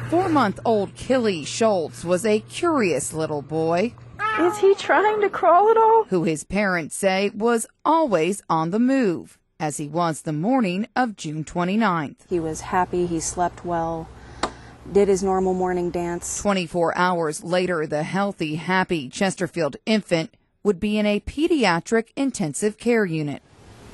4-month-old Killy Schultz was a curious little boy. Is he trying to crawl at all? Who his parents say was always on the move, as he was the morning of June 29th. He was happy, he slept well, did his normal morning dance. 24 hours later, the healthy, happy Chesterfield infant would be in a pediatric intensive care unit.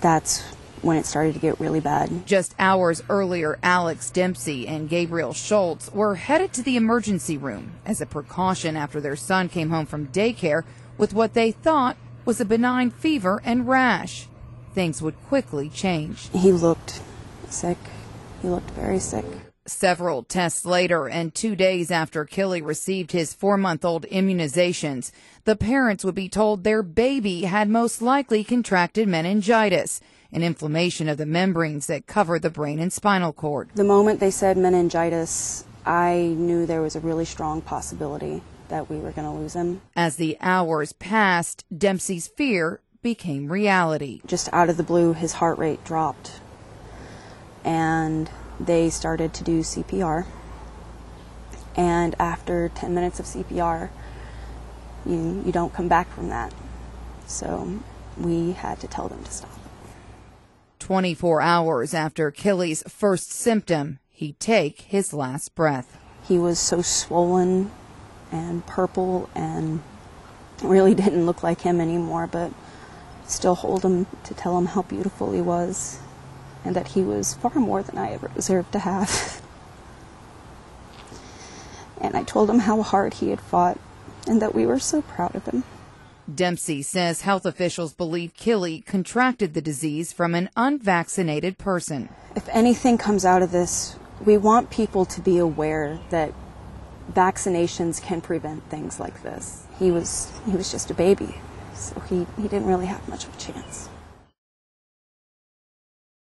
That's when it started to get really bad. Just hours earlier, Alex Dempsey and Gabriel Schultz were headed to the emergency room as a precaution after their son came home from daycare with what they thought was a benign fever and rash. Things would quickly change. He looked sick. He looked very sick. Several tests later, and 2 days after Killy received his 4-month-old immunizations, the parents would be told their baby had most likely contracted meningitis, an inflammation of the membranes that cover the brain and spinal cord. The moment they said meningitis, I knew there was a really strong possibility that we were going to lose him. As the hours passed, Dempsey's fear became reality. Just out of the blue, his heart rate dropped, and they started to do CPR. And after 10 minutes of CPR, you don't come back from that. So we had to tell them to stop. 24 hours after Killy's first symptom, he'd take his last breath. He was so swollen and purple and really didn't look like him anymore, but still hold him to tell him how beautiful he was and that he was far more than I ever deserved to have. And I told him how hard he had fought and that we were so proud of him. Dempsey says health officials believe Killy contracted the disease from an unvaccinated person. If anything comes out of this, we want people to be aware that vaccinations can prevent things like this. He was just a baby, so he didn't really have much of a chance.